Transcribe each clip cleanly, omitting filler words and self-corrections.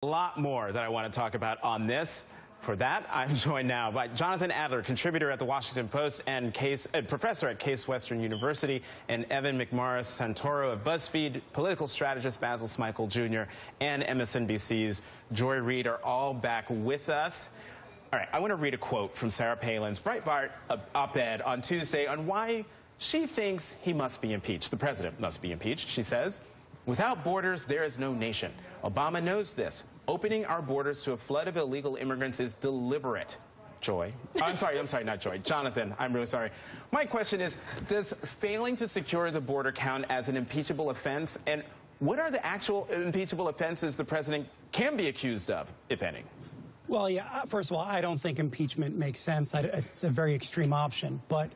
A lot more that I want to talk about on this. For that, I'm joined now by Jonathan Adler, contributor at the Washington Post and professor at Case Western University, and Evan McMorris-Santoro of BuzzFeed, political strategist Basil Smikle Jr., and MSNBC's Joy Reid are all back with us. All right, I want to read a quote from Sarah Palin's Breitbart op-ed on Tuesday on why she thinks he must be impeached. The president must be impeached, she says. Without borders, there is no nation. Obama knows this. Opening our borders to a flood of illegal immigrants is deliberate. Joy. I'm sorry, not Joy. Jonathan, I'm really sorry. My question is, does failing to secure the border count as an impeachable offense? And what are the actual impeachable offenses the president can be accused of, if any? Well, yeah, first of all, I don't think impeachment makes sense. It's a very extreme option. But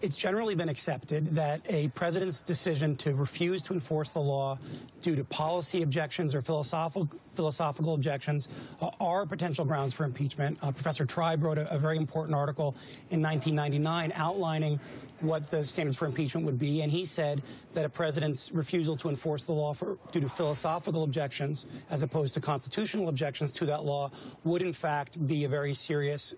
it's generally been accepted that a president's decision to refuse to enforce the law due to policy objections or philosophical objections are potential grounds for impeachment. Professor Tribe wrote a very important article in 1999 outlining what the standards for impeachment would be, and he said that a president's refusal to enforce the law due to philosophical objections as opposed to constitutional objections to that law would in fact be a very serious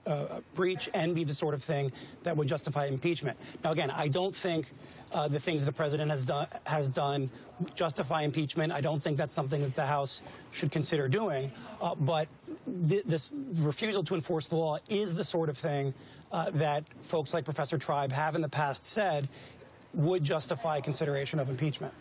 breach and be the sort of thing that would justify impeachment. Now, again, I don't think the things the president has done justify impeachment. I don't think that's something that the House should consider doing. But this refusal to enforce the law is the sort of thing that folks like Professor Tribe have in the past said would justify consideration of impeachment.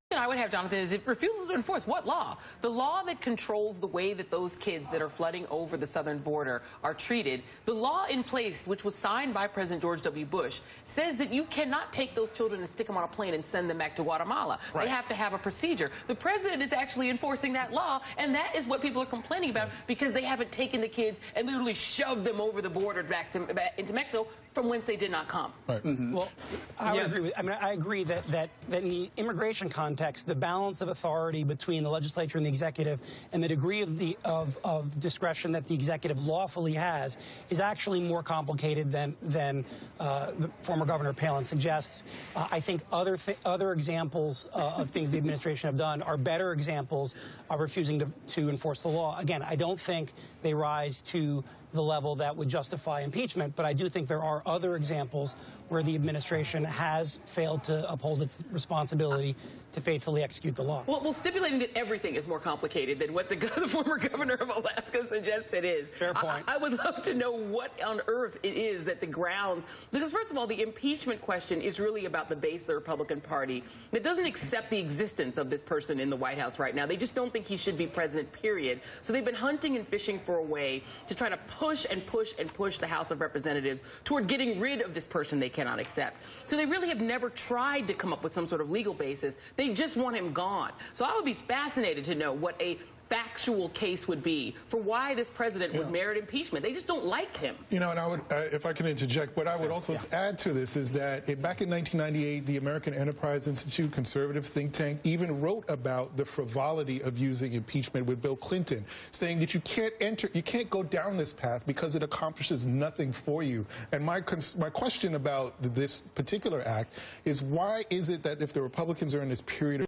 Yeah, I would have, Jonathan, is it refuses to enforce what law? The law that controls the way that those kids that are flooding over the southern border are treated. The law in place, which was signed by President George W. Bush, says that you cannot take those children and stick them on a plane and send them back to Guatemala. Right. They have to have a procedure. The president is actually enforcing that law, and that is what people are complaining about because they haven't taken the kids and literally shoved them over the border back into Mexico from whence they did not come. Right. Mm-hmm. Well, I would agree with. I agree that in the immigration context, the balance of authority between the legislature and the executive and the degree of discretion that the executive lawfully has is actually more complicated than the former Governor Palin suggests. I think other examples of things the administration have done are better examples of refusing to enforce the law. Again, I don't think they rise to the level that would justify impeachment, but I do think there are other examples where the administration has failed to uphold its responsibility to faithfully execute the law. Well, stipulating that everything is more complicated than what the former governor of Alaska suggests it is. Fair point. I would love to know what on earth it is that the grounds, because first of all, the impeachment question is really about the base of the Republican Party that doesn't accept the existence of this person in the White House right now. They just don't think he should be president, period. So they've been hunting and fishing for a way to try to push the House of Representatives toward getting rid of this person they cannot accept. So they really have never tried to come up with some sort of legal basis. They just want him gone. So I would be fascinated to know what a factual case would be for why this president would merit impeachment. They just don't like him. You know, and I would, if I can interject, what I would also add to this is that back in 1998, the American Enterprise Institute, conservative think tank, even wrote about the frivolity of using impeachment with Bill Clinton, saying that you can't go down this path because it accomplishes nothing for you. And my question about this particular act is, why is it that if the Republicans are in this period of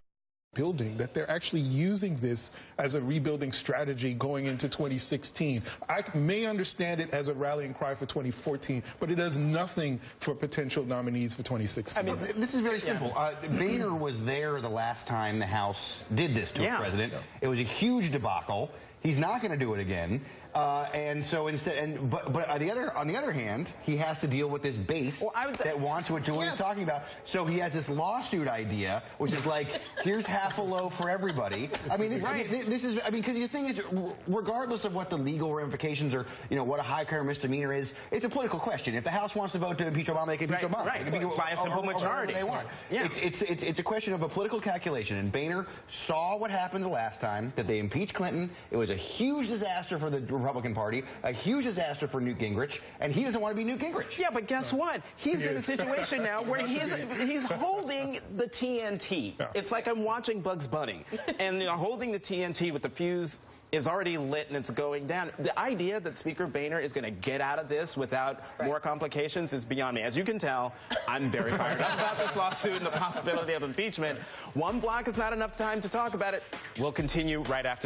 building, that they're actually using this as a rebuilding strategy going into 2016. I may understand it as a rallying cry for 2014, but it does nothing for potential nominees for 2016. I mean, this is very simple. Boehner was there the last time the House did this to a president. It was a huge debacle. He's not going to do it again. And so instead, but on the other hand, he has to deal with this base that wants what Julian's talking about. So he has this lawsuit idea, which is like, here's half a loaf for everybody. I mean, because the thing is, regardless of what the legal ramifications or what a high crime misdemeanor is, it's a political question. If the House wants to vote to impeach Obama, they can impeach Obama. Right. By a simple majority. They want. Yeah. It's a question of a political calculation. And Boehner saw what happened the last time that they impeached Clinton. It was a huge disaster for the Republican Party, a huge disaster for Newt Gingrich, and he doesn't want to be Newt Gingrich. Yeah, but guess what? He's in a situation now where he's holding the TNT. Yeah. It's like I'm watching Bugs Bunny, and holding the TNT with the fuse is already lit and it's going down. The idea that Speaker Boehner is going to get out of this without more complications is beyond me. As you can tell, I'm very fired up about this lawsuit and the possibility of impeachment. One block is not enough time to talk about it. We'll continue right after